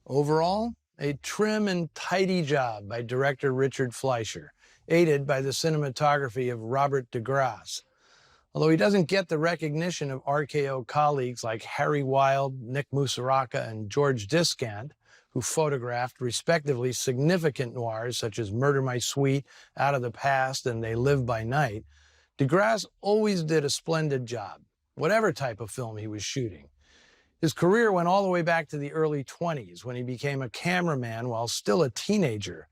Overall, a trim and tidy job by director Richard Fleischer, aided by the cinematography of Robert de Grasse. Although he doesn't get the recognition of RKO colleagues like Harry Wilde, Nick Musaraka, and George Discant, who photographed respectively significant noirs such as Murder My Sweet, Out of the Past, and They Live by Night, de Grasse always did a splendid job, whatever type of film he was shooting. His career went all the way back to the early 20s when he became a cameraman while still a teenager.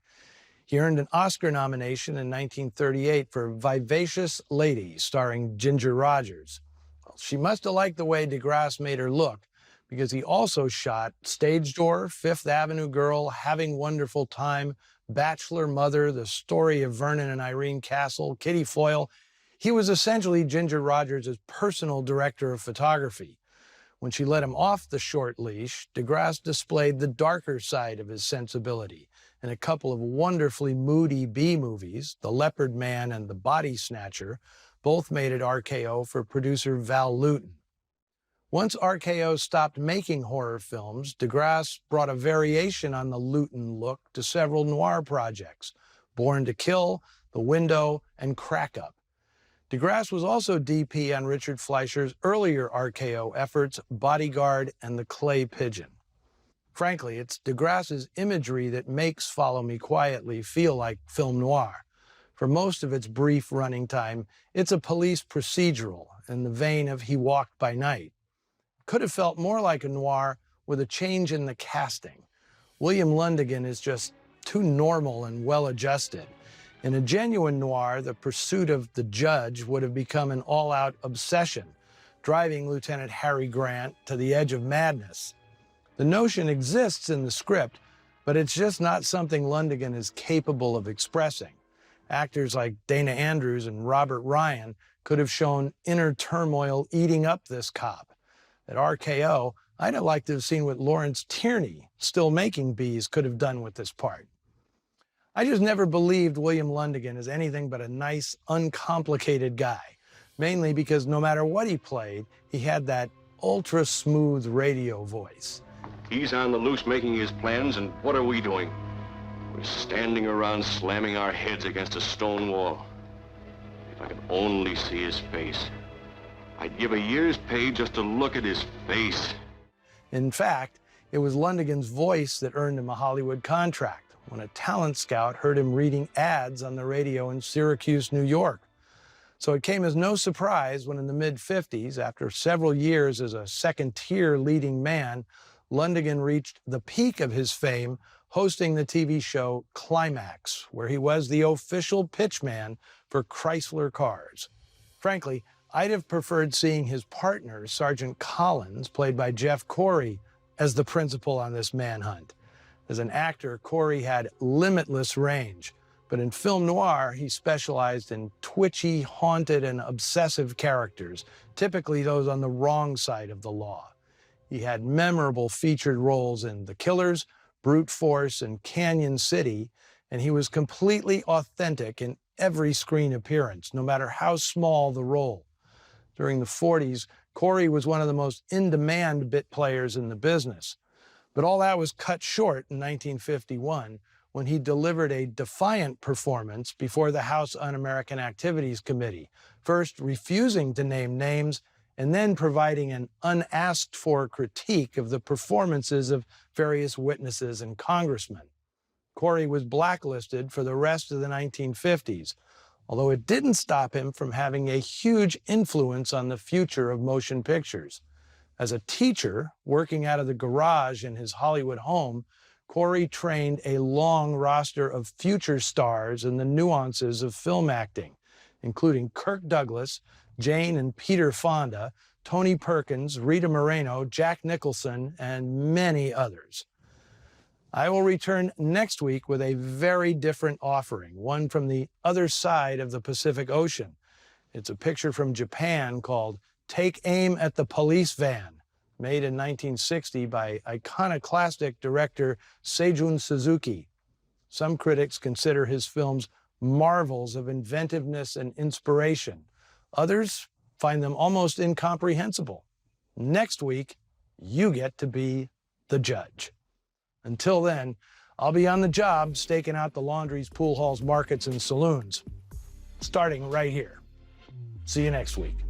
He earned an Oscar nomination in 1938 for Vivacious Lady, starring Ginger Rogers. Well, she must have liked the way de Grasse made her look, because he also shot Stage Door, Fifth Avenue Girl, Having Wonderful Time, Bachelor Mother, The Story of Vernon and Irene Castle, Kitty Foyle. He was essentially Ginger Rogers' personal director of photography. When she let him off the short leash, de Grasse displayed the darker side of his sensibility in a couple of wonderfully moody B-movies, The Leopard Man and The Body Snatcher, both made at RKO for producer Val Lewton. Once RKO stopped making horror films, de Grasse brought a variation on the Lewton look to several noir projects, Born to Kill, The Window, and Crack Up. De Grasse was also DP on Richard Fleischer's earlier RKO efforts, Bodyguard and The Clay Pigeon. Frankly, it's de Grasse's imagery that makes Follow Me Quietly feel like film noir. For most of its brief running time, it's a police procedural in the vein of He Walked by Night. Could have felt more like a noir with a change in the casting. William Lundigan is just too normal and well-adjusted. In a genuine noir, the pursuit of the judge would have become an all-out obsession, driving Lieutenant Harry Grant to the edge of madness. The notion exists in the script, but it's just not something Lundigan is capable of expressing. Actors like Dana Andrews and Robert Ryan could have shown inner turmoil eating up this cop. At RKO, I'd have liked to have seen what Lawrence Tierney, still making Bees, could have done with this part. I just never believed William Lundigan as anything but a nice, uncomplicated guy, mainly because no matter what he played, he had that ultra-smooth radio voice. He's on the loose making his plans, and what are we doing? We're standing around slamming our heads against a stone wall. If I could only see his face. I'd give a year's pay just to look at his face. In fact, it was Lundigan's voice that earned him a Hollywood contract when a talent scout heard him reading ads on the radio in Syracuse, New York. So it came as no surprise when in the mid-50s, after several years as a second-tier leading man, Lundigan reached the peak of his fame hosting the TV show Climax, where he was the official pitchman for Chrysler cars. Frankly, I'd have preferred seeing his partner, Sergeant Collins, played by Jeff Corey, as the principal on this manhunt. As an actor, Corey had limitless range, but in film noir, he specialized in twitchy, haunted, and obsessive characters, typically those on the wrong side of the law. He had memorable featured roles in The Killers, Brute Force, and Canyon City, and he was completely authentic in every screen appearance, no matter how small the role. During the 40s, Corey was one of the most in-demand bit players in the business. But all that was cut short in 1951 when he delivered a defiant performance before the House Un-American Activities Committee, first refusing to name names and then providing an unasked-for critique of the performances of various witnesses and congressmen. Corey was blacklisted for the rest of the 1950s, although it didn't stop him from having a huge influence on the future of motion pictures. As a teacher, working out of the garage in his Hollywood home, Corey trained a long roster of future stars in the nuances of film acting, including Kirk Douglas, Jane and Peter Fonda, Tony Perkins, Rita Moreno, Jack Nicholson, and many others. I will return next week with a very different offering, one from the other side of the Pacific Ocean. It's a picture from Japan called Take Aim at the Police Van, made in 1960 by iconoclastic director Seijun Suzuki. Some critics consider his films marvels of inventiveness and inspiration. Others find them almost incomprehensible. Next week, you get to be the judge. Until then, I'll be on the job staking out the laundries, pool halls, markets, and saloons, starting right here. See you next week.